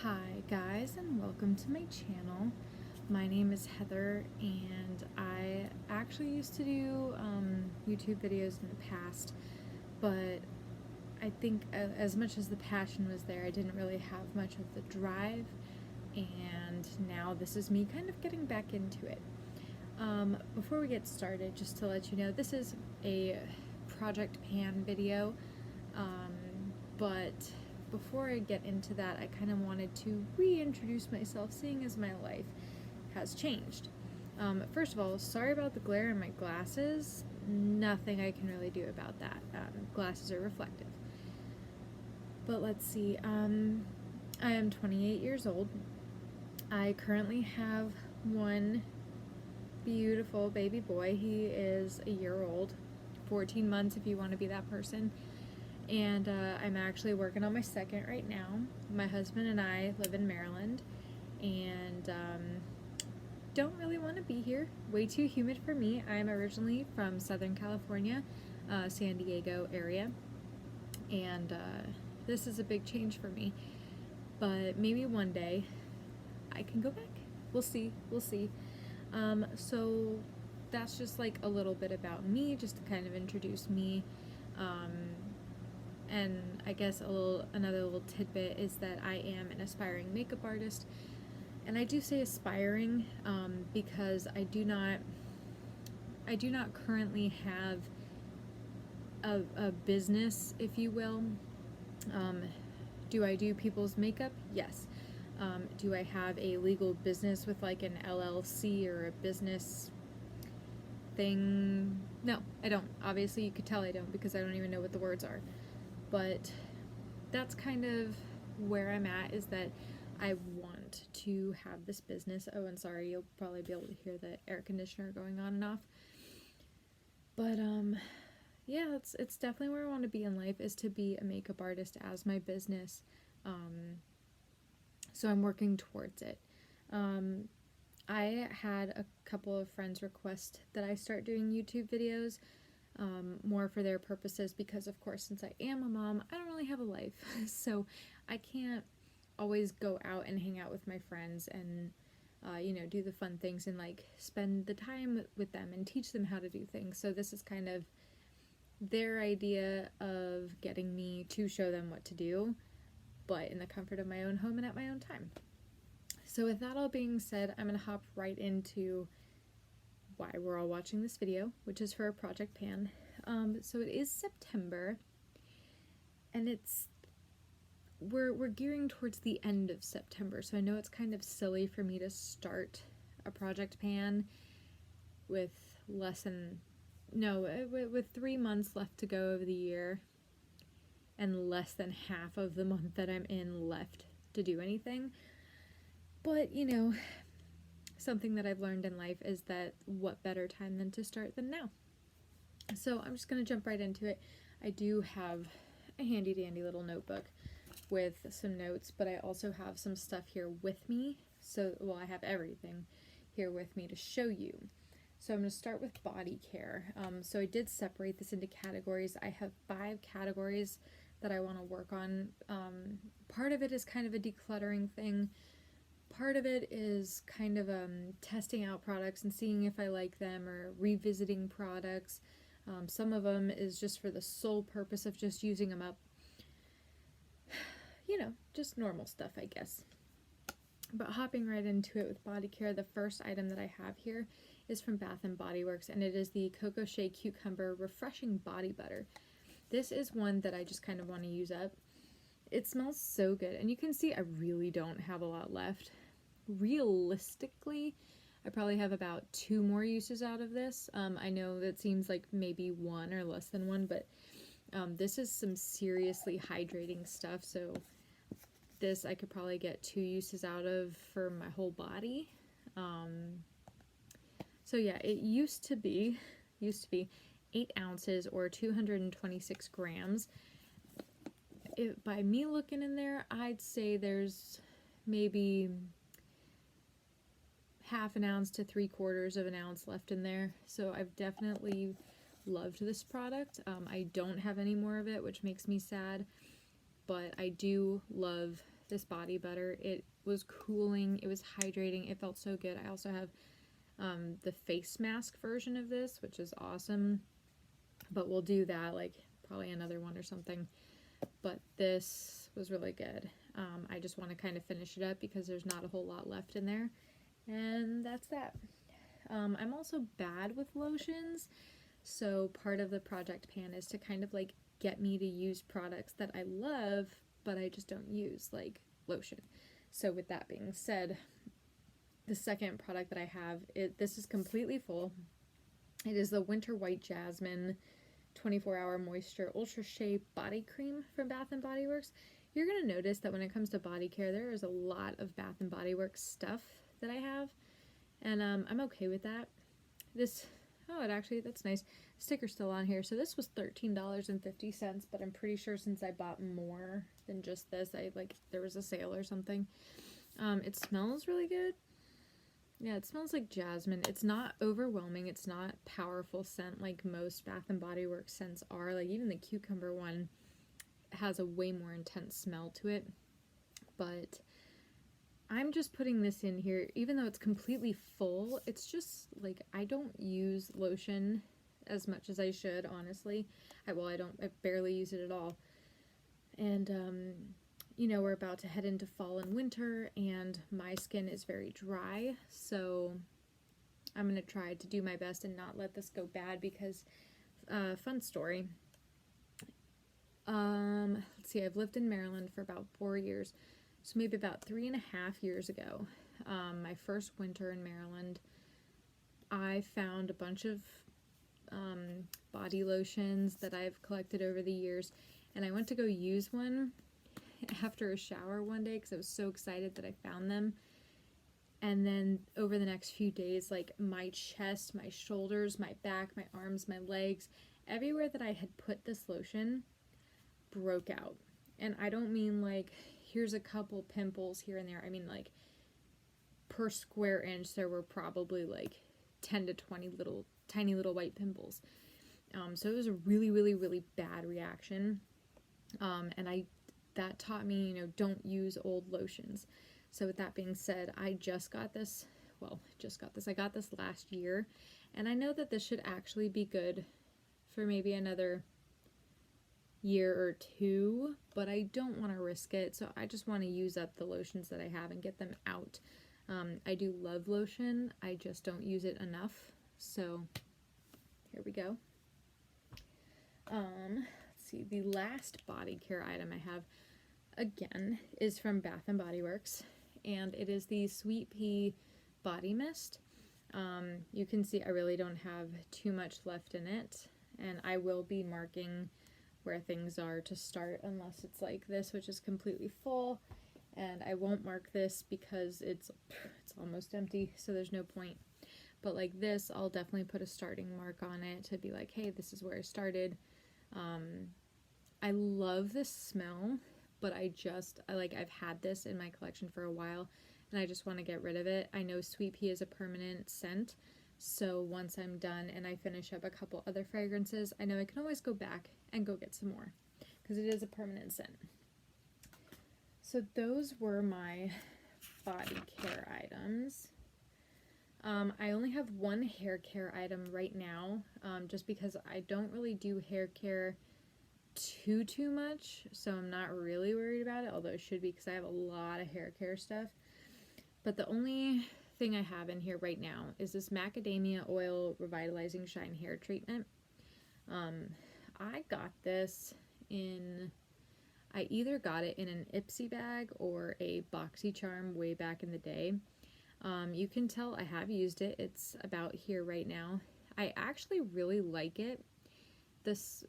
Hi guys, and welcome to my channel. My name is Heather, and I actually used to do YouTube videos in the past, but I think as much as the passion was there, I didn't really have much of the drive, and now this is me kind of getting back into it. Before we get started, just to let you know, this is a Project Pan video, but before I get into that, I kind of wanted to reintroduce myself, seeing as my life has changed. First of all, sorry about the glare in my glasses. Nothing I can really do about that. Glasses are reflective. But let's see. I am 28 years old. I currently have one beautiful baby boy. He is a year old, 14 months if you want to be that person. And I'm actually working on my second right now. My husband and I live in Maryland, and don't really want to be here. Way too humid for me. I'm originally from Southern California, San Diego area, and this is a big change for me. But maybe one day I can go back. We'll see. We'll see. So that's just like a little bit about me, just to kind of introduce me. And I guess another little tidbit is that I am an aspiring makeup artist, and I do say aspiring because I do not currently have a business, if you will. Do I do people's makeup? Yes. Do I have a legal business with like an LLC or a business thing? No, I don't. Obviously, you could tell I don't, because I don't even know what the words are. But that's kind of where I'm at, is that I want to have this business. Oh, and sorry, you'll probably be able to hear the air conditioner going on and off. But yeah, it's definitely where I want to be in life, is to be a makeup artist as my business. So I'm working towards it. I had a couple of friends request that I start doing YouTube videos, more for their purposes, because of course, since I am a mom, I don't really have a life. So I can't always go out and hang out with my friends and do the fun things and like spend the time with them and teach them how to do things. So this is kind of their idea of getting me to show them what to do, but in the comfort of my own home and at my own time. So with that all being said, I'm going to hop right into why we're all watching this video, which is for Project Pan. So it is September, and we're gearing towards the end of September, so I know it's kind of silly for me to start a Project Pan with with 3 months left to go of the year and less than half of the month that I'm in left to do anything. But something that I've learned in life is that what better time than to start than now. So I'm just going to jump right into it. I do have a handy dandy little notebook with some notes, but I also have some stuff here with me. So, well, I have everything here with me to show you. So I'm going to start with body care. So I did separate this into categories. I have 5 categories that I want to work on. Part of it is kind of a decluttering thing. Part of it is kind of testing out products and seeing if I like them, or revisiting products. Some of them is just for the sole purpose of just using them up. Just normal stuff, I guess. But hopping right into it with body care, the first item that I have here is from Bath & Body Works, and it is the Cocoa Shea Cucumber Refreshing Body Butter. This is one that I just kind of want to use up. It smells so good, and you can see I really don't have a lot left. Realistically, I probably have about 2 more uses out of this. I know that seems like maybe 1 or less than 1, but this is some seriously hydrating stuff, so this I could probably get 2 uses out of for my whole body. So yeah, it used to be 8 ounces or 226 grams. By me looking in there, I'd say there's maybe half an ounce to 3/4 of an ounce left in there. So I've definitely loved this product. I don't have any more of it, which makes me sad, but I do love this body butter. It was cooling, it was hydrating, it felt so good. I also have the face mask version of this, which is awesome, but we'll do that like probably another one or something. But this was really good. I just want to kind of finish it up because there's not a whole lot left in there, and that's that. I'm also bad with lotions, so part of the project pan is to kind of like get me to use products that I love but I just don't use, like lotion. So with that being said, the second product that I have, this is completely full. It is the Winter White Jasmine 24-Hour Moisture Ultra Shea Body Cream from Bath & Body Works. You're going to notice that when it comes to body care, there is a lot of Bath & Body Works stuff that I have, and I'm okay with that. That's nice. Sticker's still on here. So this was $13.50, but I'm pretty sure since I bought more than just this, there was a sale or something. It smells really good. Yeah, it smells like jasmine. It's not overwhelming. It's not powerful scent like most Bath & Body Works scents are. Like even the cucumber one has a way more intense smell to it. But I'm just putting this in here, even though it's completely full. It's just like, I don't use lotion as much as I should, honestly. I barely use it at all. And, you know, we're about to head into fall and winter, and my skin is very dry, so I'm going to try to do my best and not let this go bad because, fun story. Let's see, I've lived in Maryland for about 4 years. So maybe about 3.5 years ago, my first winter in Maryland, I found a bunch of body lotions that I've collected over the years, and I went to go use one after a shower one day because I was so excited that I found them. And then over the next few days, like my chest, my shoulders, my back, my arms, my legs, everywhere that I had put this lotion broke out. And I don't mean like, here's a couple pimples here and there. I mean, like, per square inch, there were probably like 10 to 20 tiny little white pimples. So it was a really, really, really bad reaction. And that taught me, you know, don't use old lotions. So with that being said, I got this last year, and I know that this should actually be good for maybe another year or two, but I don't want to risk it, so I just want to use up the lotions that I have and get them out. I do love lotion, I just don't use it enough, so here we go. Let's see, the last body care item I have, again, is from Bath & Body Works, and it is the Sweet Pea Body Mist. You can see I really don't have too much left in it, and I will be marking where things are to start unless it's like this, which is completely full, and I won't mark this because it's almost empty, so there's no point. But like this, I'll definitely put a starting mark on it to be like, hey, this is where I started. I love this smell, but I've had this in my collection for a while, and I just want to get rid of it. I know Sweet Pea is a permanent scent, so once I'm done and I finish up a couple other fragrances, I know I can always go back and go get some more, because it is a permanent scent. So those were my body care items. I only have one hair care item right now, just because I don't really do hair care too much, so I'm not really worried about it, although I should be because I have a lot of hair care stuff. But the only thing I have in here right now is this Macadamia Oil Revitalizing Shine Hair Treatment. I got this I either got it in an Ipsy bag or a BoxyCharm way back in the day. You can tell I have used it. It's about here right now. I actually really like it. Is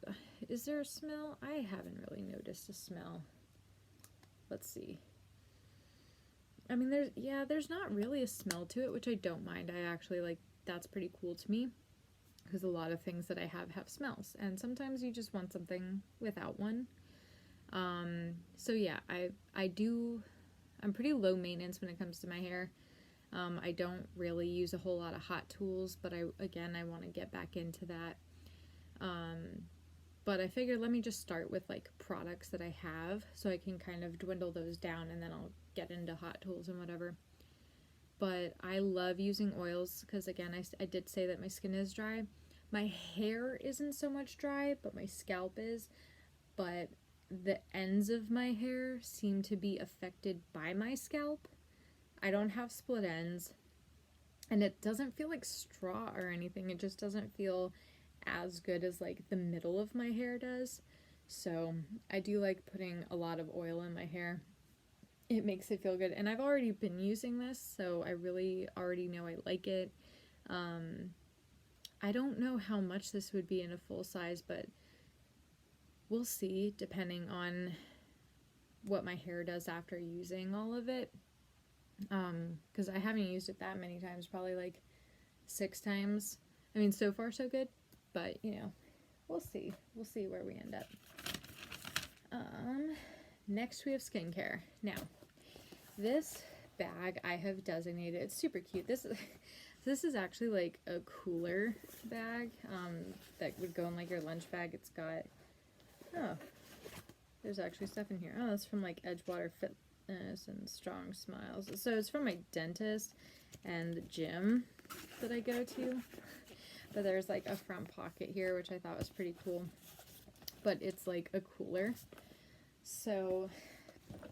there a smell? I haven't really noticed a smell. Let's see. I mean, there's not really a smell to it, which I don't mind. I actually that's pretty cool to me, because a lot of things that I have smells, and sometimes you just want something without one. So yeah, I'm pretty low maintenance when it comes to my hair. I don't really use a whole lot of hot tools, but I want to get back into that. but I figured let me just start with like products that I have so I can kind of dwindle those down, and then I'll get into hot tools and whatever. But I love using oils because, again, I did say that my skin is dry. My hair isn't so much dry, but my scalp is. But the ends of my hair seem to be affected by my scalp. I don't have split ends, and it doesn't feel like straw or anything. It just doesn't feel as good as like the middle of my hair does. So I do like putting a lot of oil in my hair. It makes it feel good, and I've already been using this, so I really already know I like it. I don't know how much this would be in a full size, but we'll see depending on what my hair does after using all of it. Because I haven't used it that many times, probably like 6 times. I mean, so far so good, but you know, we'll see. We'll see where we end up. Next we have skincare. Now, this bag I have designated, it's super cute. This is actually like a cooler bag that would go in like your lunch bag. It's got, oh, there's actually stuff in here. Oh, it's from like Edgewater Fitness and Strong Smiles. So it's from my dentist and the gym that I go to. But there's like a front pocket here, which I thought was pretty cool. But it's like a cooler. So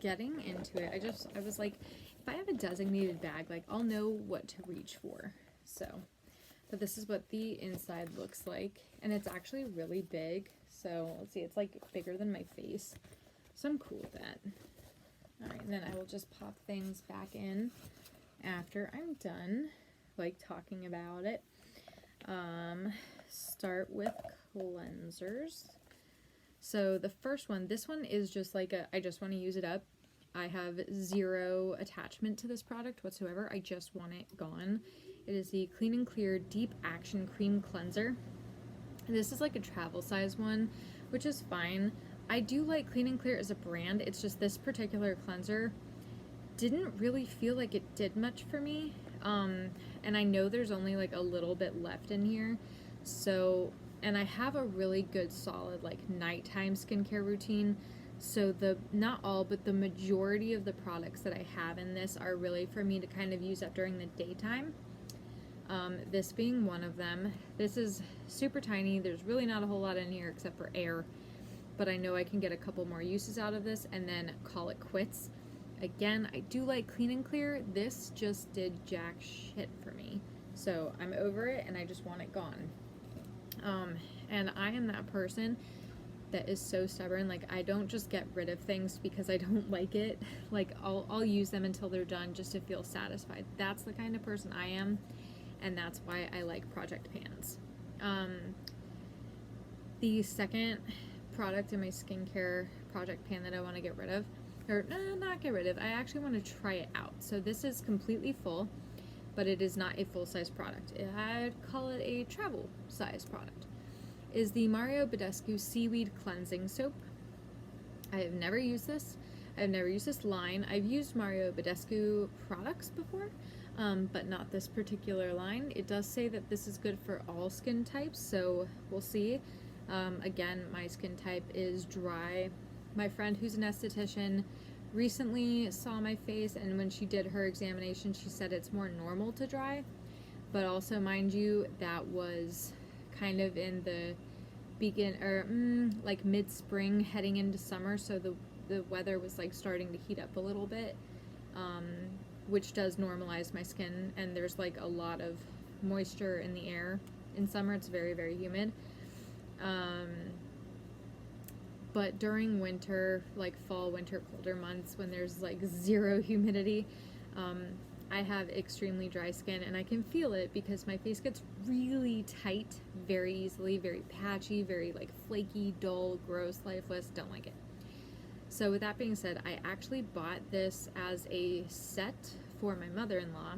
getting into it, I was like, if I have a designated bag, like I'll know what to reach for. So, but this is what the inside looks like, and it's actually really big. So let's see, it's like bigger than my face. So I'm cool with that. All right, and then I will just pop things back in after I'm done, like talking about it. Start with cleansers. So the first one, this one is just like I just want to use it up. I have zero attachment to this product whatsoever. I just want it gone. It is the Clean and Clear Deep Action Cream Cleanser. This is like a travel size one, which is fine. I do like Clean and Clear as a brand. It's just this particular cleanser didn't really feel like it did much for me. And I know there's only like a little bit left in here. So, and I have a really good solid like nighttime skincare routine. So not all, but the majority of the products that I have in this are really for me to kind of use up during the daytime. This being one of them. This is super tiny. There's really not a whole lot in here except for air. But I know I can get a couple more uses out of this and then call it quits. Again, I do like Clean and Clear. This just did jack shit for me. So I'm over it and I just want it gone. And I am that person that is so stubborn. Like, I don't just get rid of things because I don't like it. Like, I'll use them until they're done just to feel satisfied. That's the kind of person I am, and that's why I like project pans. The second product in my skincare project pan that I want to get rid of, or no, not get rid of, I actually want to try it out. So this is completely full, but it is not a full-size product. I'd call it a travel size product. Is the Mario Badescu Seaweed Cleansing Soap. I have never used this. I've never used this line. I've used Mario Badescu products before, but not this particular line. It does say that this is good for all skin types, so we'll see. Again, my skin type is dry. My friend who's an esthetician recently saw my face, and when she did her examination, she said it's more normal to dry. But also, mind you, that was kind of in the like mid-spring heading into summer, so the weather was like starting to heat up a little bit, which does normalize my skin, and there's like a lot of moisture in the air. In summer it's very, very humid. But during winter, like fall, winter, colder months when there's like zero humidity, I have extremely dry skin, and I can feel it because my face gets really tight very easily, very patchy, very like flaky, dull, gross, lifeless. Don't like it. So with that being said, I actually bought this as a set for my mother-in-law.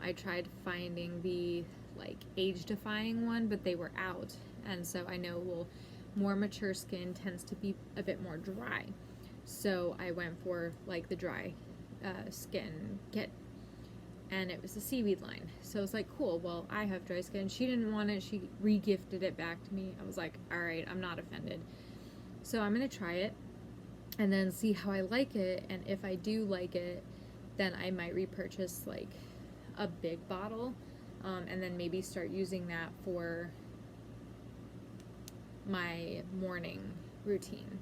I tried finding the like age-defying one, but they were out, and so I know, well, more mature skin tends to be a bit more dry. So I went for like the dry skin kit. and it was a seaweed line. So I was like, cool, well, I have dry skin. She didn't want it. She re-gifted it back to me. I was like, all right, I'm not offended. So I'm going to try it and then see how I like it. And if I do like it, then I might repurchase like a big bottle, and then maybe start using that for my morning routine.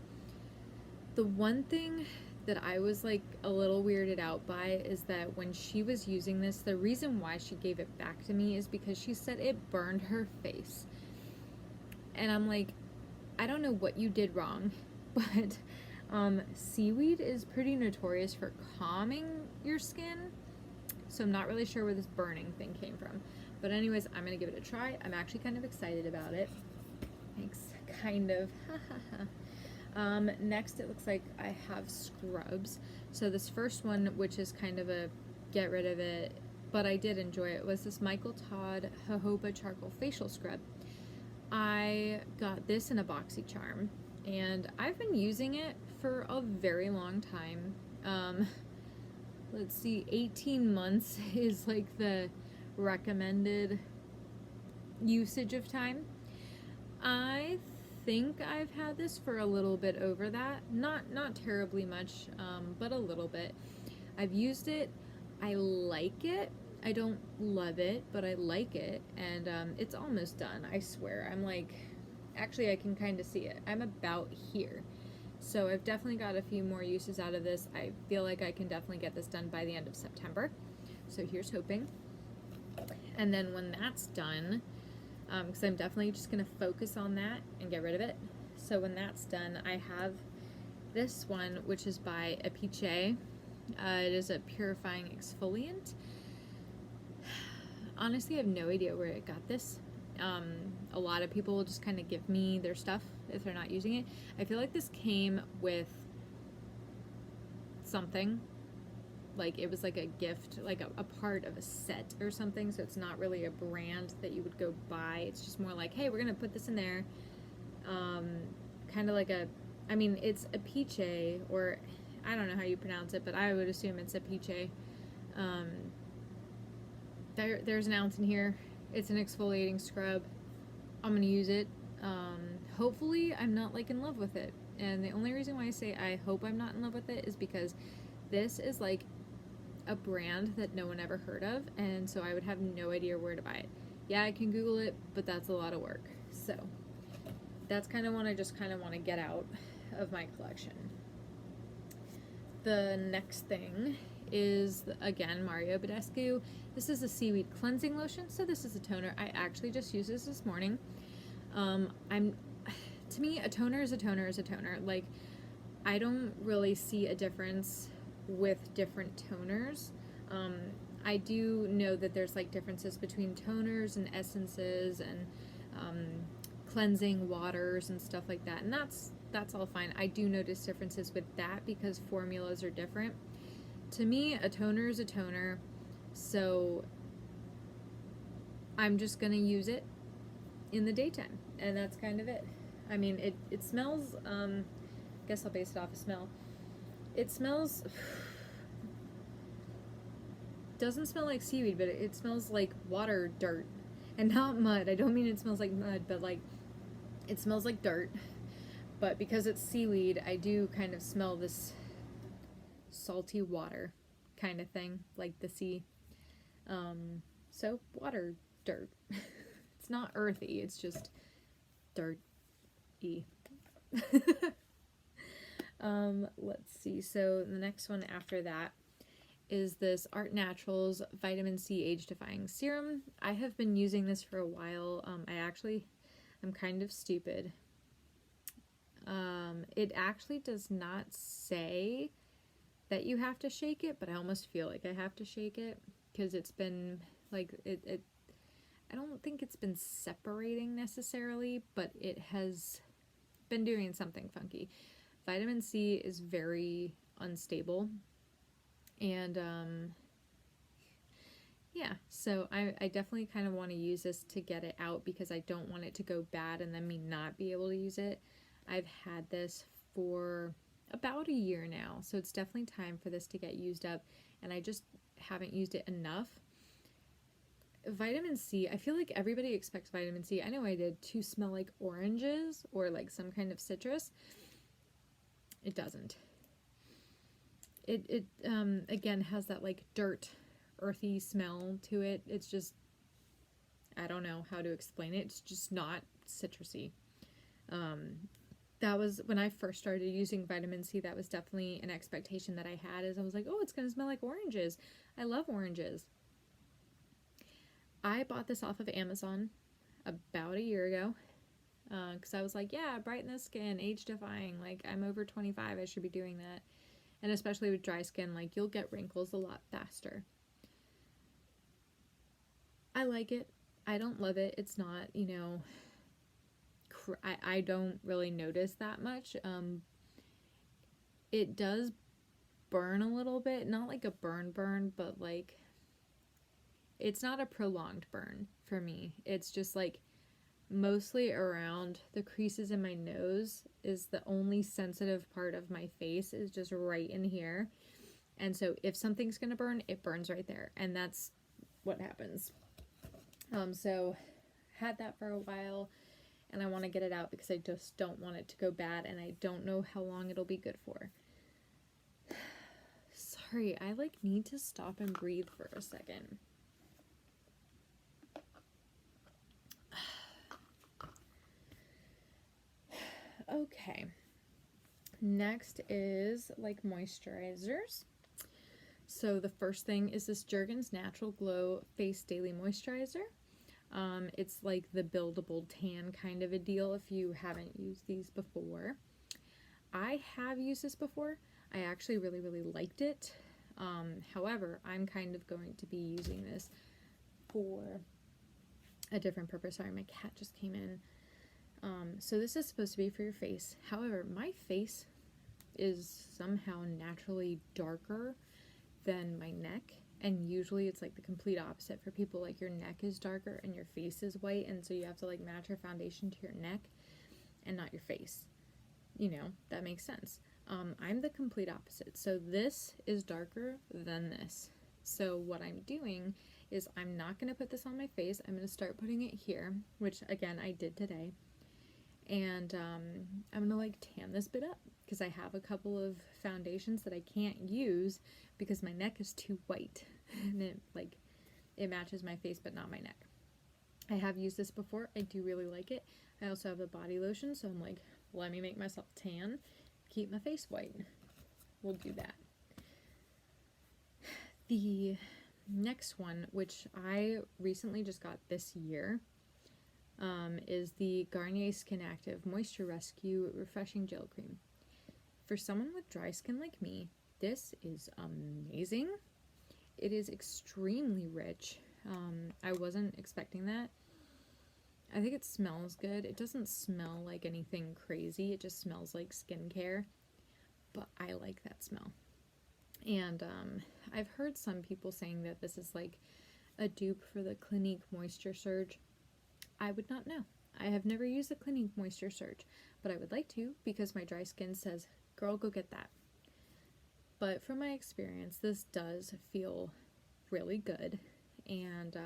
The one thing that I was like a little weirded out by is that when she was using this, the reason why she gave it back to me is because she said it burned her face. And I'm like, I don't know what you did wrong, but seaweed is pretty notorious for calming your skin. So I'm not really sure where this burning thing came from. But anyways, I'm going to give it a try. I'm actually kind of excited about it. Thanks. Kind of. Next, it looks like I have scrubs. So this first one, which is kind of a get rid of it, but I did enjoy it, was this Michael Todd Jojoba Charcoal Facial Scrub. I got this in a BoxyCharm, and I've been using it for a very long time. Let's see, 18 months is like the recommended usage of time. I think I've had this for a little bit over that. Not terribly much, but a little bit. I've used it. I like it. I don't love it, but I like it. And it's almost done, I swear. I'm like, actually I can kind of see it. I'm about here. So I've definitely got a few more uses out of this. I feel like I can definitely get this done by the end of September. So here's hoping. And then when that's done, because I'm definitely just going to focus on that and get rid of it. So when that's done, I have this one, which is by Epice. It is a purifying exfoliant. Honestly, I have no idea where it got this. A lot of people will just kind of give me their stuff if they're not using it. I feel like this came with something. Like it was like a gift, like a part of a set or something, so it's not really a brand that you would go buy. It's just more like, hey, we're gonna put this in there. Kind of like a, I mean, it's Epice, or I don't know how you pronounce it, but I would assume it's Epice. There's an ounce in here. It's an exfoliating scrub. I'm gonna use it. Hopefully I'm not like in love with it. And the only reason why I say I hope I'm not in love with it is because this is like a brand that no one ever heard of, and so I would have no idea where to buy it. Yeah, I can Google it, but that's a lot of work. So that's kind of one I just kind of want to get out of my collection. The next thing is, again, Mario Badescu. This is a seaweed cleansing lotion, so this is a toner. I actually just used this morning. To me, a toner is a toner is a toner. Like, I don't really see a difference with different toners. I do know that there's like differences between toners and essences and cleansing waters and stuff like that, and that's all fine. I do notice differences with that because formulas are different. To me, a toner is a toner, so I'm just gonna use it in the daytime, and that's kind of it. I mean, it smells, guess I'll base it off of smell. It smells, doesn't smell like seaweed, but it smells like water dirt, and not mud. I don't mean it smells like mud, but like, it smells like dirt. But because it's seaweed, I do kind of smell this salty water kind of thing, like the sea. So water dirt. It's not earthy, it's just dirt-y. Let's see, so the next one after that is this Art Naturals Vitamin C Age Defying Serum. I have been using this for a while. I'm kind of stupid. It actually does not say that you have to shake it, but I almost feel like I have to shake it because it's been like, I don't think it's been separating necessarily, but it has been doing something funky. Vitamin C is very unstable, and yeah, so I definitely kind of want to use this to get it out because I don't want it to go bad and then me not be able to use it. I've had this for about a year now, so it's definitely time for this to get used up, and I just haven't used it enough. Vitamin C, I feel like everybody expects vitamin C, I know I did, to smell like oranges or like some kind of citrus. It doesn't. It again has that like dirt, earthy smell to it. It's just, I don't know how to explain it. It's just not citrusy. That was when I first started using vitamin C. That was definitely an expectation that I had, is I was like, oh, it's gonna smell like oranges. I love oranges. I bought this off of Amazon about a year ago, because I was like, yeah, brighten the skin, age defying, like I'm over 25, I should be doing that. And especially with dry skin, like you'll get wrinkles a lot faster. I like it. I don't love it. It's not, you know, I don't really notice that much. It does burn a little bit, not like a burn, but like it's not a prolonged burn for me. It's just like mostly around the creases in my nose is the only sensitive part of my face, is just right in here. And so if something's gonna burn, it burns right there, and that's what happens. So had that for a while, and I want to get it out because I just don't want it to go bad, and I don't know how long it'll be good for. Sorry, I like need to stop and breathe for a second. Okay, next is like moisturizers. So the first thing is this Jergens Natural Glow Face Daily Moisturizer. It's like the buildable tan kind of a deal if you haven't used these before. I have used this before. I actually really liked it. However, I'm kind of going to be using this for a different purpose. Sorry, my cat just came in. So this is supposed to be for your face. However, my face is somehow naturally darker than my neck, and usually it's like the complete opposite for people. Like your neck is darker and your face is white, and so you have to like match your foundation to your neck and not your face. You know, that makes sense. I'm the complete opposite. So this is darker than this. So what I'm doing is I'm not going to put this on my face. I'm going to start putting it here, which again I did today. And I'm going to like tan this bit up because I have a couple of foundations that I can't use because my neck is too white. And it matches my face but not my neck. I have used this before. I do really like it. I also have a body lotion, so I'm like, let me make myself tan, keep my face white. We'll do that. The next one, which I recently just got this year, is the Garnier Skin Active Moisture Rescue Refreshing Gel Cream. For someone with dry skin like me, this is amazing. It is extremely rich. I wasn't expecting that. I think it smells good. It doesn't smell like anything crazy. It just smells like skincare. But I like that smell. And I've heard some people saying that this is like a dupe for the Clinique Moisture Surge. I would not know. I have never used the Clinique Moisture Surge, but I would like to because my dry skin says, girl, go get that. But from my experience, this does feel really good, and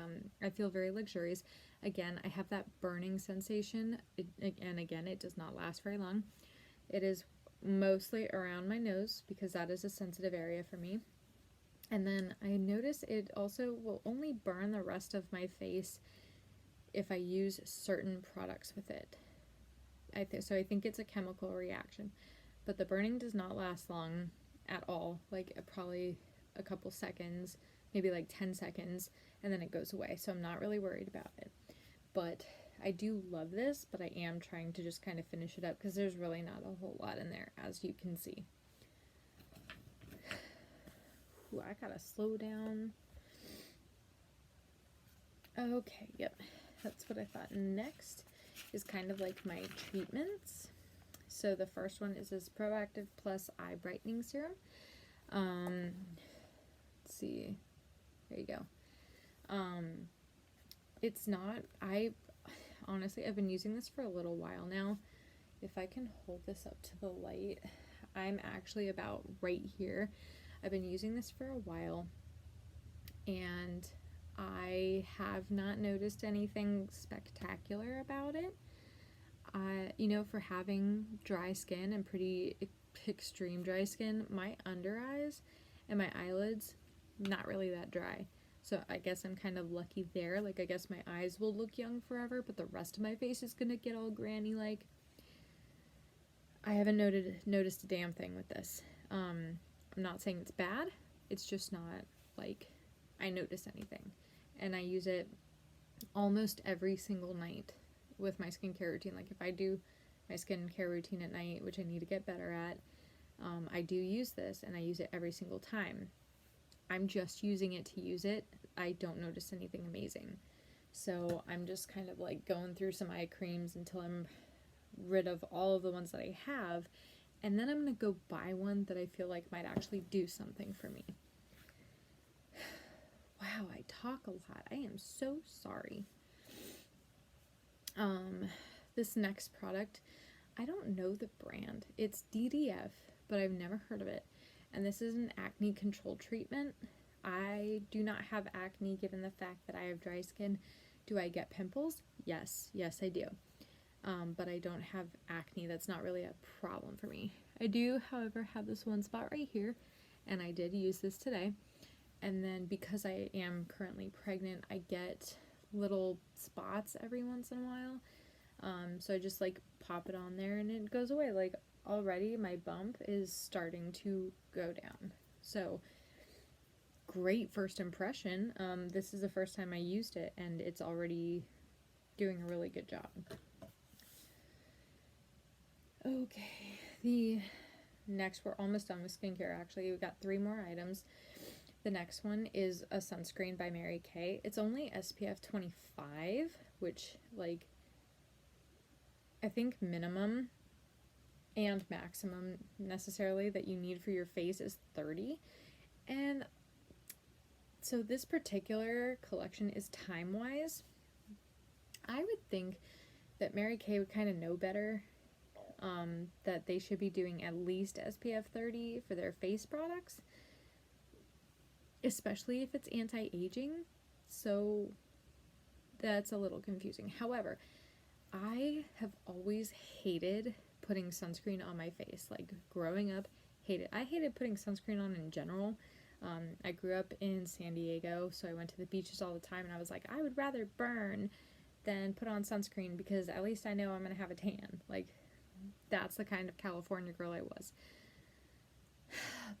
I feel very luxurious. Again, I have that burning sensation, and again, it does not last very long. It is mostly around my nose because that is a sensitive area for me. And then I notice it also will only burn the rest of my face if I use certain products with it. So I think it's a chemical reaction, but the burning does not last long at all, like probably a couple seconds, maybe like 10 seconds, and then it goes away. So I'm not really worried about it. But I do love this, but I am trying to just kind of finish it up because there's really not a whole lot in there, as you can see. Ooh, I gotta slow down. Okay, yep. That's what I thought. Next is kind of like my treatments. So the first one is this Proactive Plus Eye Brightening Serum. Let's see. There you go. It's not, honestly, I've been using this for a little while now. If I can hold this up to the light, I'm actually about right here. I've been using this for a while. and I have not noticed anything spectacular about it. You know, for having dry skin and pretty extreme dry skin, my under eyes and my eyelids, not really that dry. So I guess I'm kind of lucky there. Like, I guess my eyes will look young forever, but the rest of my face is gonna get all granny-like. I haven't noticed a damn thing with this. I'm not saying it's bad. It's just not, like, I notice anything. And I use it almost every single night with my skincare routine. Like, if I do my skincare routine at night, which I need to get better at, I do use this, and I use it every single time. I'm just using it to use it. I don't notice anything amazing. So I'm just kind of like going through some eye creams until I'm rid of all of the ones that I have, and then I'm gonna go buy one that I feel like might actually do something for me. Wow, I talk a lot. I am so sorry. This next product, I don't know the brand. It's DDF, but I've never heard of it. And this is an acne control treatment. I do not have acne given the fact that I have dry skin. Do I get pimples? Yes, I do. But I don't have acne. That's not really a problem for me. I do, however, have this one spot right here, and I did use this today. And then because I am currently pregnant, I get little spots every once in a while. So I just like pop it on there and it goes away. Like, already my bump is starting to go down. So great first impression. This is the first time I used it, and it's already doing a really good job. Okay, the next, we're almost done with skincare actually. We've got 3 more items. The next one is a sunscreen by Mary Kay. It's only SPF 25, which, like, I think minimum and maximum necessarily that you need for your face is 30. And so this particular collection is time-wise. I would think that Mary Kay would kind of know better, that they should be doing at least SPF 30 for their face products, especially if it's anti-aging. So that's a little confusing. However, I have always hated putting sunscreen on my face. Like, growing up, I hated putting sunscreen on in general. I grew up in San Diego, so I went to the beaches all the time, and I was like, I would rather burn than put on sunscreen because at least I know I'm gonna have a tan. Like, that's the kind of California girl I was.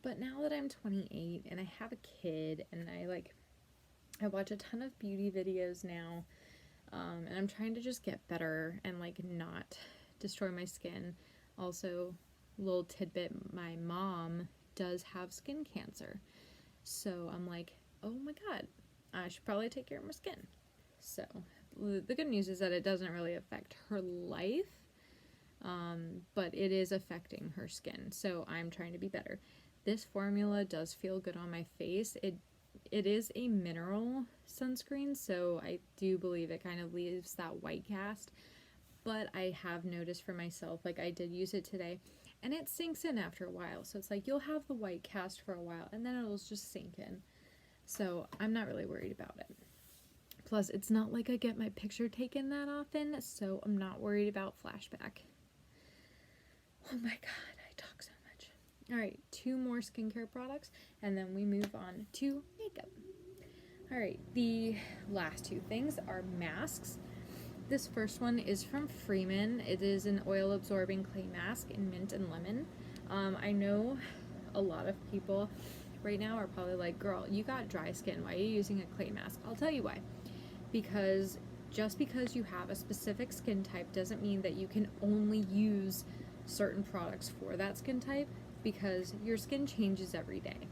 But now that I'm 28 and I have a kid, and I watch a ton of beauty videos now, and I'm trying to just get better and, like, not destroy my skin. Also, little tidbit, my mom does have skin cancer. So I'm like, oh my god, I should probably take care of my skin. So the good news is that it doesn't really affect her life, but it is affecting her skin. So I'm trying to be better. This formula does feel good on my face. It is a mineral sunscreen, so I do believe it kind of leaves that white cast. But I have noticed for myself, like, I did use it today, and it sinks in after a while. So it's like you'll have the white cast for a while, and then it'll just sink in. So I'm not really worried about it. Plus, it's not like I get my picture taken that often, so I'm not worried about flashback. Oh my god, I talk so much. Alright, 2 more skincare products, and then we move on to makeup. Alright, the last 2 things are masks. This first one is from Freeman. It is an oil-absorbing clay mask in mint and lemon. I know a lot of people right now are probably like, girl, you got dry skin. Why are you using a clay mask? I'll tell you why. Because just because you have a specific skin type doesn't mean that you can only use certain products for that skin type, because your skin changes every day.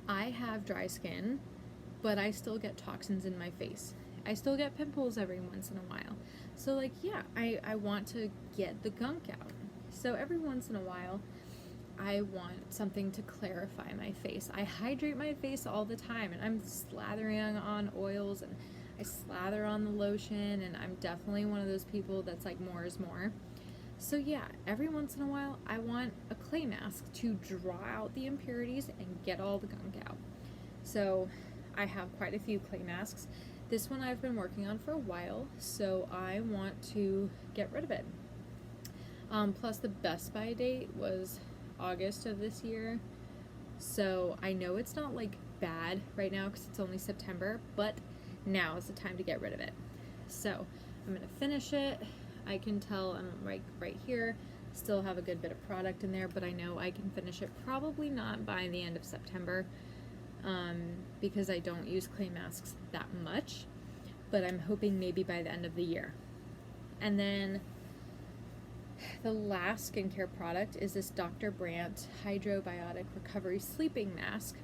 I have dry skin, but I still get toxins in my face. I still get pimples every once in a while. So, like, yeah, I want to get the gunk out. So every once in a while, I want something to clarify my face. I hydrate my face all the time, and I'm slathering on oils, and I slather on the lotion, and I'm definitely one of those people that's like, more is more. So yeah, every once in a while, I want a clay mask to draw out the impurities and get all the gunk out. So I have quite a few clay masks. This one I've been working on for a while, so I want to get rid of it. Plus the Best By date was August of this year, so I know it's not like bad right now because it's only September, but now is the time to get rid of it. So I'm gonna finish it. I can tell I'm right here, still have a good bit of product in there, but I know I can finish it probably not by the end of September, because I don't use clay masks that much, but I'm hoping maybe by the end of the year. And then the last skincare product is this Dr. Brandt Hydrobiotic Recovery Sleeping Mask.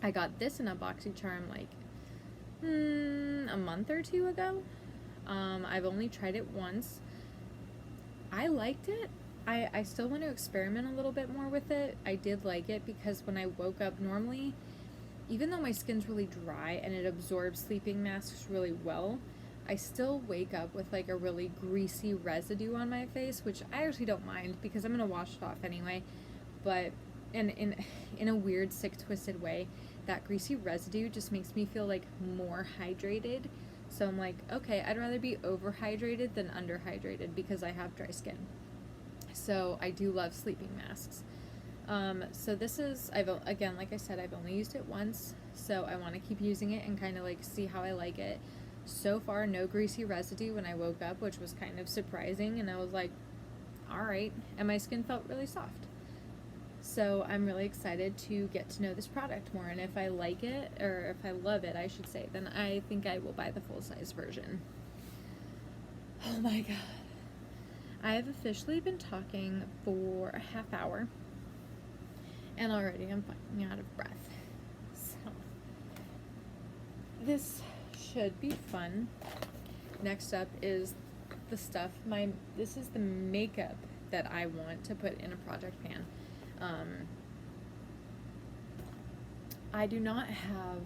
I got this in a BoxyCharm like a month or two ago. I've only tried it once. I liked it. I still want to experiment a little bit more with it. I did like it because when I woke up, normally, even though my skin's really dry and it absorbs sleeping masks really well, I still wake up with like a really greasy residue on my face, which I actually don't mind because I'm gonna wash it off anyway. But in a weird, sick, twisted way, that greasy residue just makes me feel like more hydrated. So I'm like, okay, I'd rather be overhydrated than underhydrated because I have dry skin. So I do love sleeping masks. So this is, again, like I said, I've only used it once, so I want to keep using it and kind of like see how I like it. So far, no greasy residue when I woke up, which was kind of surprising, and I was like, alright, and my skin felt really soft. So I'm really excited to get to know this product more, and if I like it, or if I love it, I should say, then I think I will buy the full-size version. Oh my god. I have officially been talking for a half hour, and already I'm fucking out of breath. So, this should be fun. Next up is the stuff, this is the makeup that I want to put in a project pan. I do not have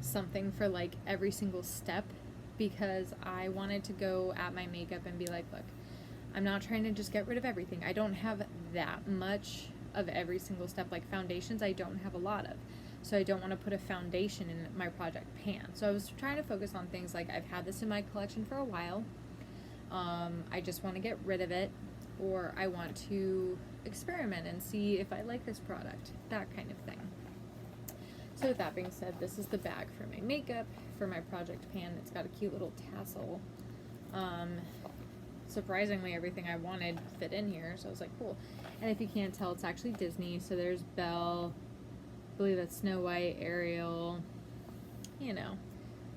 something for like every single step because I wanted to go at my makeup and be like, look, I'm not trying to just get rid of everything. I don't have that much of every single step. Like foundations, I don't have a lot of. So I don't want to put a foundation in my project pan. So I was trying to focus on things like I've had this in my collection for a while. I just want to get rid of it, or I want to experiment and see if I like this product, that kind of thing. So with that being said, this is the bag for my makeup, for my project pan. It's got a cute little tassel. Surprisingly, everything I wanted fit in here, so I was like, cool. And if you can't tell, it's actually Disney, so there's Belle, I believe that's Snow White, Ariel, you know,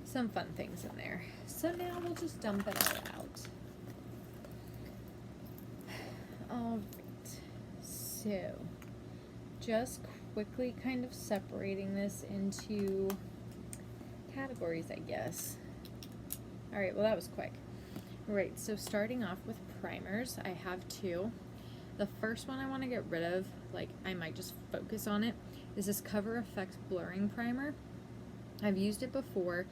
some fun things in there. So now we'll just dump it all out. Alright, so just quickly kind of separating this into categories, I guess. Alright, well that was quick. Right, so starting off with primers, I have two. The first one I want to get rid of, like I might just focus on it, is this Cover FX blurring primer. I've used it before.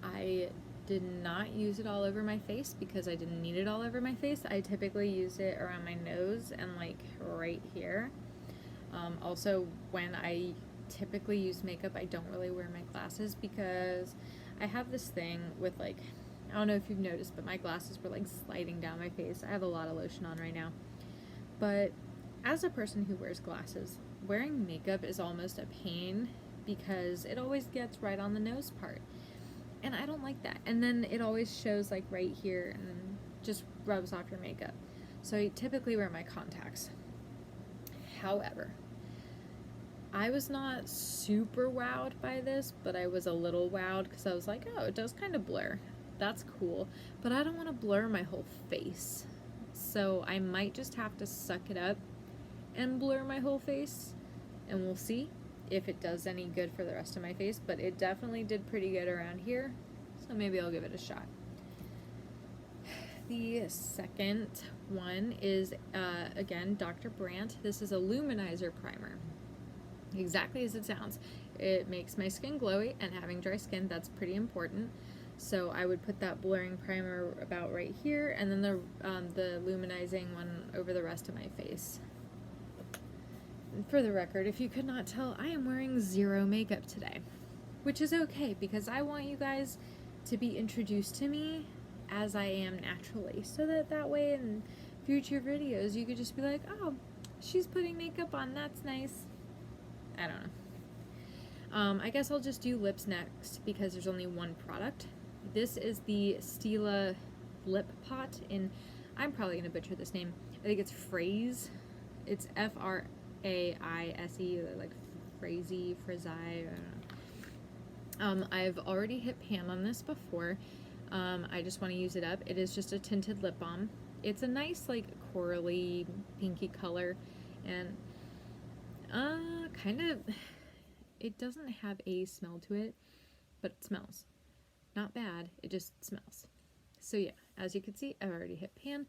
I did not use it all over my face because I didn't need it all over my face. I typically use it around my nose and like right here. Also, when I typically use makeup, I don't really wear my glasses because I have this thing with like, I don't know if you've noticed, but my glasses were like sliding down my face. I have a lot of lotion on right now. But as a person who wears glasses, wearing makeup is almost a pain because it always gets right on the nose part. And I don't like that. And then it always shows like right here and just rubs off your makeup. So I typically wear my contacts. However, I was not super wowed by this, but I was a little wowed because I was like, oh, it does kind of blur. That's cool. But I don't want to blur my whole face. So I might just have to suck it up and blur my whole face. And we'll see if it does any good for the rest of my face, but it definitely did pretty good around here, so maybe I'll give it a shot. The second one is, again, Dr. Brandt. This is a luminizer primer. Exactly as it sounds. It makes my skin glowy, and having dry skin, that's pretty important. So I would put that blurring primer about right here, and then the luminizing one over the rest of my face. For the record, if you could not tell, I am wearing zero makeup today. which is okay because I want you guys to be introduced to me as I am naturally, so that way in future videos you could just be like, oh, she's putting makeup on, that's nice. I don't know. I guess I'll just do lips next because there's only one product. This is the Stila Lip Pot in, I'm probably going to butcher this name, I think it's Phrase. It's Fraise, like Phrasey, Frizzy, I don't know. I've already hit pan on this before. I just want to use it up. It is just a tinted lip balm. It's a nice, like, corally, pinky color, and kind of, it doesn't have a smell to it, but it smells. Not bad, it just smells. So yeah, as you can see, I've already hit pan.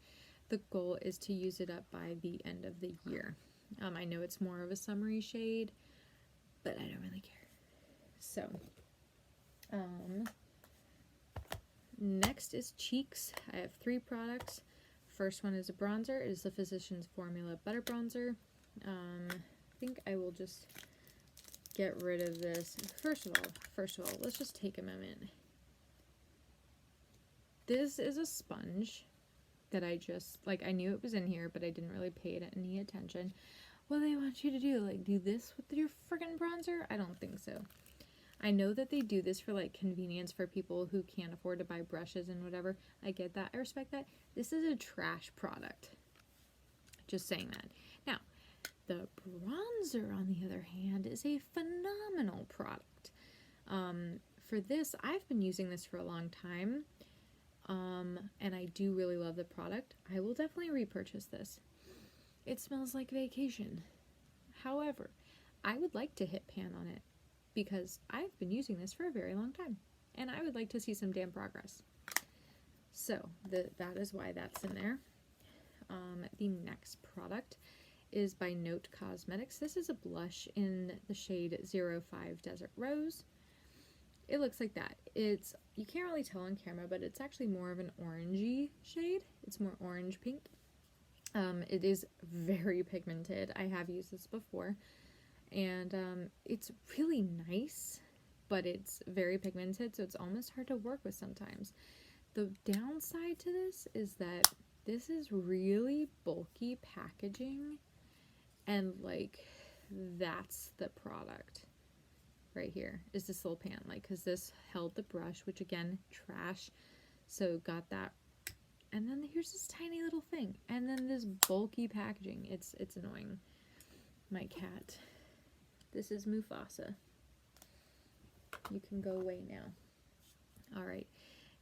The goal is to use it up by the end of the year. I know it's more of a summery shade, but I don't really care. So, next is cheeks. I have 3 products. First one is a bronzer. It is the Physicians Formula Butter Bronzer. I think I will just get rid of this. First of all, let's just take a moment. This is a sponge that I just, like, I knew it was in here, but I didn't really pay it any attention. What do they want you to do? Like, do this with your friggin' bronzer? I don't think so. I know that they do this for, like, convenience for people who can't afford to buy brushes and whatever. I get that. I respect that. This is a trash product. Just saying that. Now, the bronzer, on the other hand, is a phenomenal product. For this, I've been using this for a long time. And I do really love the product. I will definitely repurchase this. It smells like vacation. However, I would like to hit pan on it because I've been using this for a very long time and I would like to see some damn progress. So that is why that's in there. The next product is by Note Cosmetics. This is a blush in the shade 05 Desert Rose. It looks like that. It's, you can't really tell on camera, but it's actually more of an orangey shade. It's more orange pink. It is very pigmented. I have used this before, and it's really nice, but it's very pigmented, so it's almost hard to work with sometimes. The downside to this is that this is really bulky packaging, and like, that's the product. Right here is this little pan, like, because this held the brush, which again, trash, so got that, and then here's this tiny little thing, and then this bulky packaging. It's annoying. My cat, this is Mufasa, you can go away now. All right,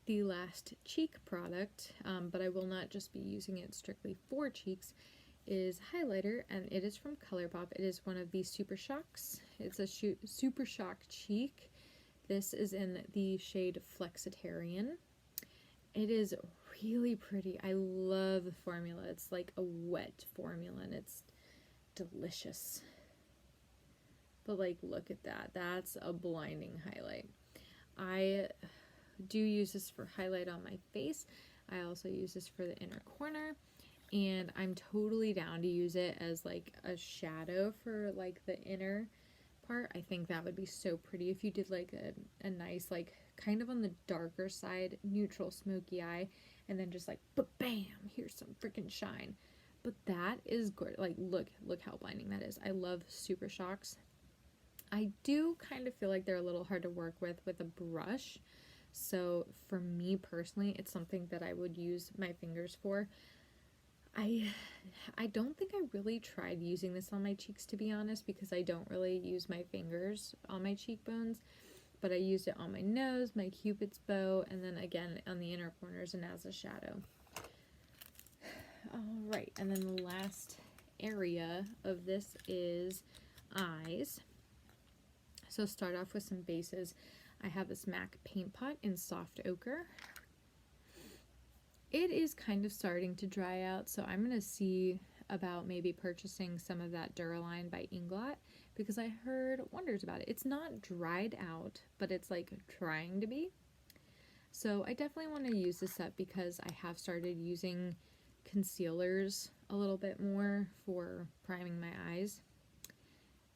the last cheek product, but I will not just be using it strictly for cheeks, is highlighter, and it is from ColourPop. It is one of the Super Shocks. It's a Super Shock Cheek. This is in the shade Flexitarian. It is really pretty. I love the formula. It's like a wet formula and it's delicious. But like, look at that. That's a blinding highlight. I do use this for highlight on my face. I also use this for the inner corner. And I'm totally down to use it as like a shadow for like the inner part. I think that would be so pretty if you did like a nice, like, kind of on the darker side, neutral smoky eye, and then just like, bam, here's some freaking shine. But that is gorgeous. Like, look how blinding that is. I love Super Shocks. I do kind of feel like they're a little hard to work with a brush. So for me personally, it's something that I would use my fingers for. I don't think I really tried using this on my cheeks, to be honest, because I don't really use my fingers on my cheekbones, but I used it on my nose, my cupid's bow, and then again on the inner corners and as a shadow. Alright, and then the last area of this is eyes. So start off with some bases. I have this MAC Paint Pot in Soft Ochre. It is kind of starting to dry out, so I'm going to see about maybe purchasing some of that Duraline by Inglot, because I heard wonders about it. It's not dried out, but it's like trying to be. So I definitely want to use this up because I have started using concealers a little bit more for priming my eyes.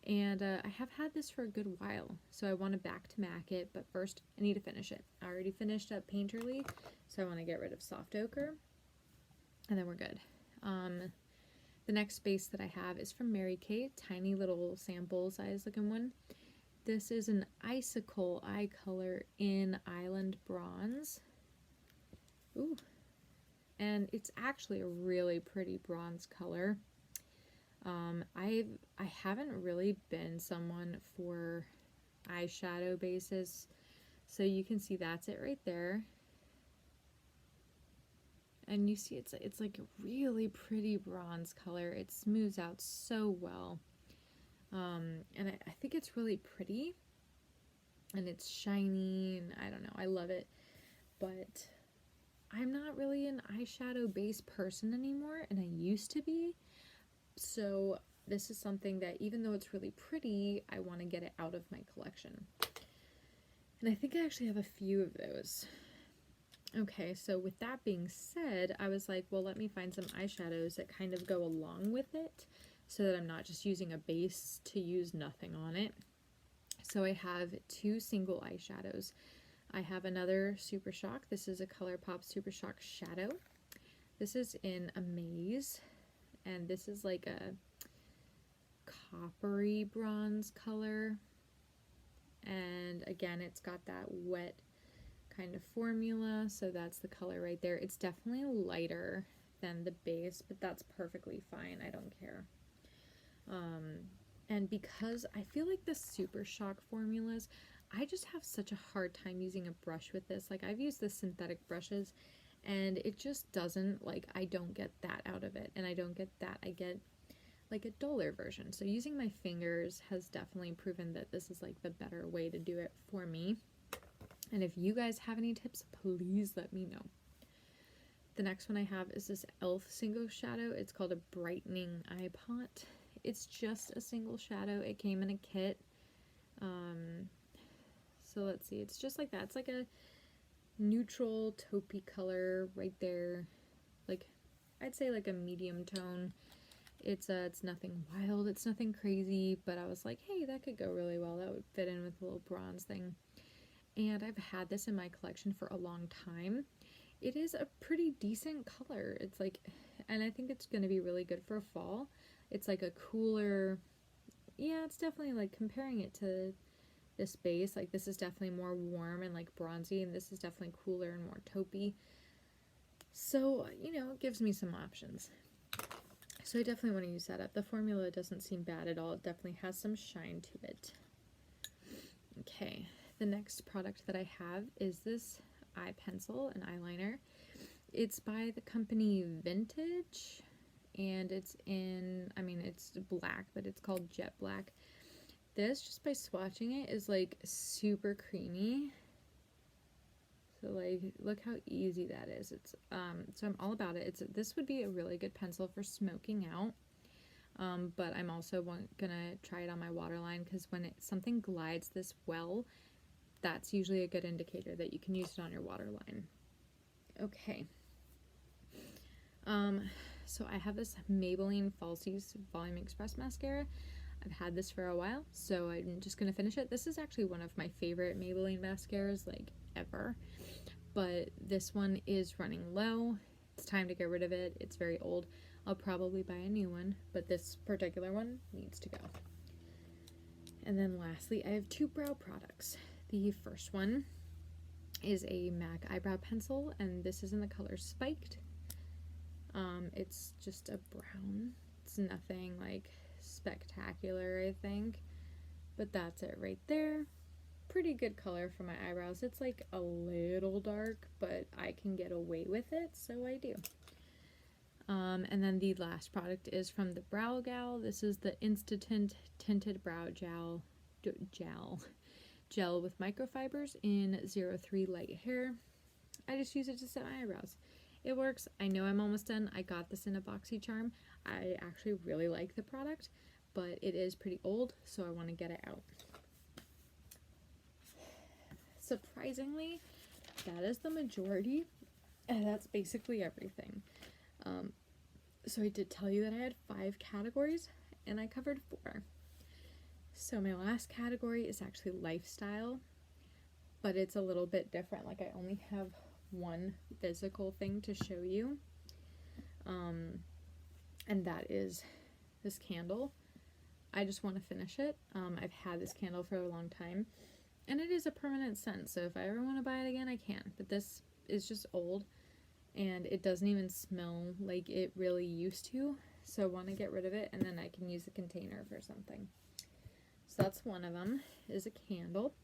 And I have had this for a good while, so I want to back to MAC it, but first I need to finish it. I already finished up Painterly, so I want to get rid of Soft Ochre, and then we're good. The next base that I have is from Mary Kay, tiny little sample size looking one. This is an Icicle eye color in Island Bronze. Ooh, and it's actually a really pretty bronze color. I haven't really been someone for eyeshadow bases, so you can see that's it right there. And you see it's like a really pretty bronze color. It smooths out so well. And I think it's really pretty, and it's shiny, and I don't know, I love it. But I'm not really an eyeshadow base person anymore, and I used to be. So this is something that, even though it's really pretty, I want to get it out of my collection. And I think I actually have a few of those. Okay, so with that being said, I was like, well, let me find some eyeshadows that kind of go along with it, so that I'm not just using a base to use nothing on it. So I have two single eyeshadows. I have another Super Shock. This is a ColourPop Super Shock Shadow. This is in Amaze. And this is like a coppery bronze color. And again, it's got that wet kind of formula, so that's the color right there. It's definitely lighter than the base, but that's perfectly fine. I don't care. And because I feel like the Super Shock formulas, I just have such a hard time using a brush with this. Like, I've used the synthetic brushes, and it just doesn't, like, I don't get that out of it, and I don't get that. I get like a duller version. So using my fingers has definitely proven that this is like the better way to do it for me. And if you guys have any tips, please let me know. The next one I have is this e.l.f. single shadow. It's called a brightening eye pot. It's just a single shadow. It came in a kit. So let's see. It's just like that. It's like a neutral taupey color right there, like I'd say like a medium tone. It's nothing wild, it's nothing crazy, but I was like, hey, that could go really well. That would fit in with the little bronze thing. And I've had this in my collection for a long time. It is a pretty decent color. It's like, and I think it's going to be really good for fall. It's like a cooler, yeah, it's definitely like, comparing it to this base, like this is definitely more warm and like bronzy, and this is definitely cooler and more taupey. So, you know, it gives me some options. So I definitely want to use that up. The formula doesn't seem bad at all. It definitely has some shine to it. Okay, the next product that I have is this eye pencil, an eyeliner. It's by the company Vintage, and it's in, I mean, it's black, but it's called Jet Black. This, just by swatching it, is like super creamy. So like, look how easy that is. It's so I'm all about it. This would be a really good pencil for smoking out. But I'm also gonna try it on my waterline, because when something glides this well, that's usually a good indicator that you can use it on your waterline. Okay. So I have this Maybelline Falsies Volume Express mascara. I've had this for a while, so I'm just gonna finish it. This is actually one of my favorite Maybelline mascaras, like, ever. But this one is running low. It's time to get rid of it. It's very old. I'll probably buy a new one, but this particular one needs to go. And then lastly, I have two brow products. The first one is a MAC eyebrow pencil, and this is in the color Spiked. It's just a brown. It's nothing like spectacular, I think, but that's it right there. Pretty good color for my eyebrows. It's like a little dark, but I can get away with it, so I do. And then the last product is from the Brow Gal. This is the Instant Tinted Brow Gel with microfibers in 03 Light Hair. I just use it to set my eyebrows. It works. I know I'm almost done. I got this in a BoxyCharm. I actually really like the product, but it is pretty old, so I want to get it out. Surprisingly, that is the majority, and that's basically everything. So I did tell you that I had 5 categories, and I covered 4. So my last category is actually lifestyle, but it's a little bit different. Like, I only have one physical thing to show you, and that is this candle. I just want to finish it. I've had this candle for a long time, and it is a permanent scent, so if I ever want to buy it again, I can. But this is just old, and it doesn't even smell like it really used to, so I want to get rid of it, and then I can use the container for something. So that's one of them, is a candle.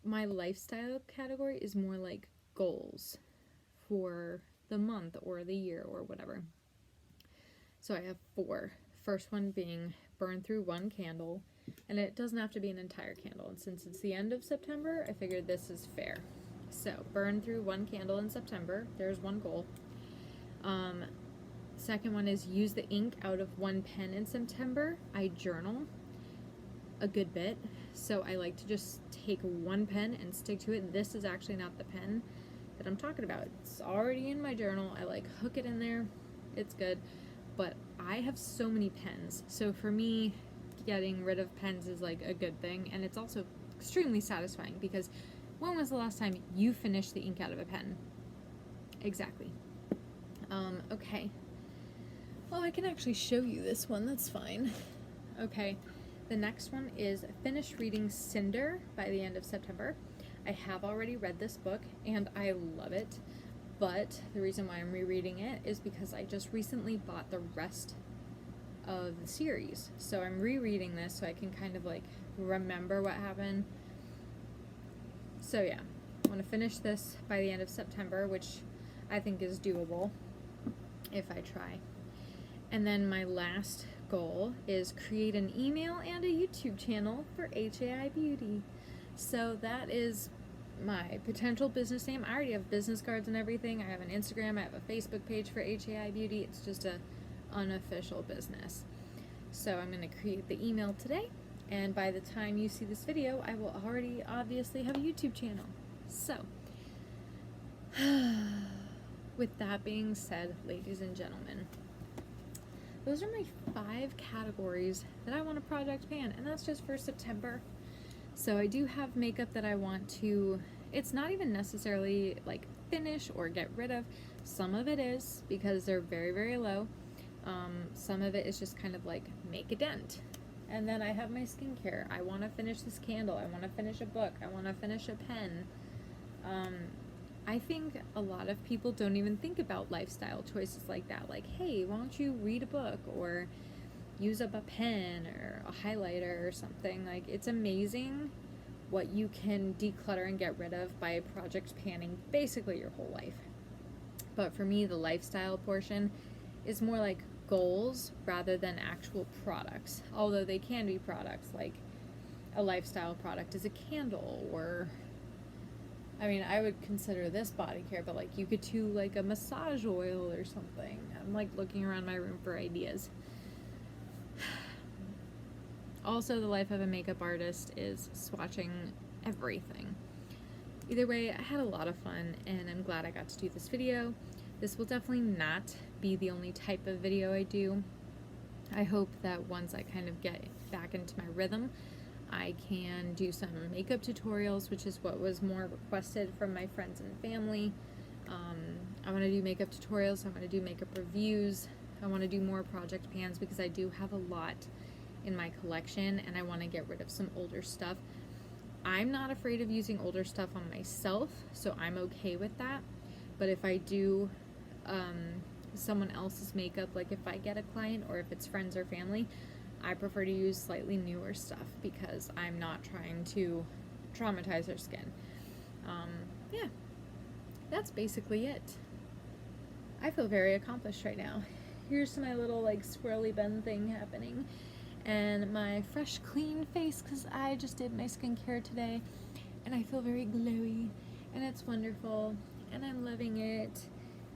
My lifestyle category is more like goals for the month or the year or whatever. So I have 4. First one being burn through 1 candle, and it doesn't have to be an entire candle. And since it's the end of September, I figured this is fair. So burn through 1 candle in September. There's one goal. Second one is use the ink out of 1 pen in September. I journal a good bit, so I like to just take 1 pen and stick to it. This is actually not the pen that I'm talking about. It's already in my journal. I like hook it in there. It's good. But I have so many pens, so for me, getting rid of pens is like a good thing, and it's also extremely satisfying because when was the last time you finished the ink out of a pen? Exactly. Okay. Oh, I can actually show you this one, that's fine. Okay, the next one is finish reading Cinder by the end of September. I have already read this book, and I love it. But the reason why I'm rereading it is because I just recently bought the rest of the series. So I'm rereading this so I can kind of like remember what happened. So yeah, I want to finish this by the end of September, which I think is doable if I try. And then my last goal is create an email and a YouTube channel for HAI Beauty. So that is my potential business name. I already have business cards and everything. I have an Instagram, I have a Facebook page for HAI Beauty. It's just a unofficial business. So I'm going to create the email today, and by the time you see this video, I will already obviously have a YouTube channel. So with that being said, ladies and gentlemen, those are my 5 categories that I want to project pan, and that's just for September. So I do have makeup that I want to, it's not even necessarily like finish or get rid of. Some of it is because they're very, very low. Some of it is just kind of like make a dent. And then I have my skincare. I want to finish this candle. I want to finish a book. I want to finish a pen. I think a lot of people don't even think about lifestyle choices like that. Like, hey, why don't you read a book or use up a pen or a highlighter or something. Like, it's amazing what you can declutter and get rid of by project panning basically your whole life. But for me, the lifestyle portion is more like goals rather than actual products, although they can be products. Like a lifestyle product is a candle, or I mean, I would consider this body care, but like you could do like a massage oil or something. I'm like looking around my room for ideas. Also, the life of a makeup artist is swatching everything. Either way, I had a lot of fun, and I'm glad I got to do this video. This will definitely not be the only type of video I do. I hope that once I kind of get back into my rhythm, I can do some makeup tutorials, which is what was more requested from my friends and family. I want to do makeup tutorials, I want to do makeup reviews, I want to do more project pans because I do have a lot in my collection and I want to get rid of some older stuff. I'm not afraid of using older stuff on myself, so I'm okay with that. But if I do someone else's makeup, like if I get a client or if it's friends or family, I prefer to use slightly newer stuff because I'm not trying to traumatize their skin. Yeah, that's basically it. I feel very accomplished right now. Here's my little like swirly bend thing happening, and my fresh clean face because I just did my skincare today, and I feel very glowy, and it's wonderful, and I'm loving it.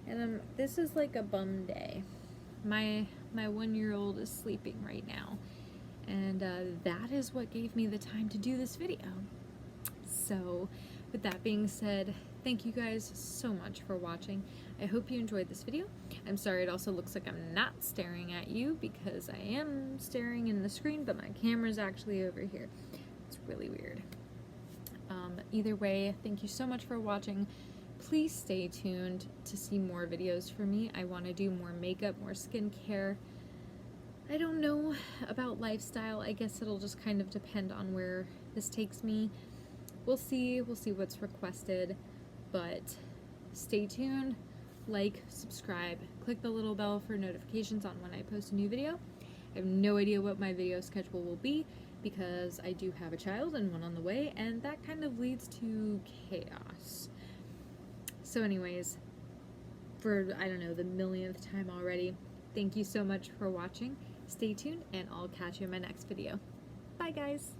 And this is like a bum day. My 1-year-old is sleeping right now, and that is what gave me the time to do this video. So with that being said, thank you guys so much for watching. I hope you enjoyed this video. I'm sorry it also looks like I'm not staring at you because I am staring in the screen, but my camera's actually over here. It's really weird. Either way, thank you so much for watching. Please stay tuned to see more videos from me. I want to do more makeup, more skincare. I don't know about lifestyle. I guess it'll just kind of depend on where this takes me. We'll see what's requested, but stay tuned, like, subscribe, click the little bell for notifications on when I post a new video. I have no idea what my video schedule will be because I do have a child and one on the way, and that kind of leads to chaos. So anyways, for, I don't know, the millionth time already, thank you so much for watching. Stay tuned, and I'll catch you in my next video. Bye, guys!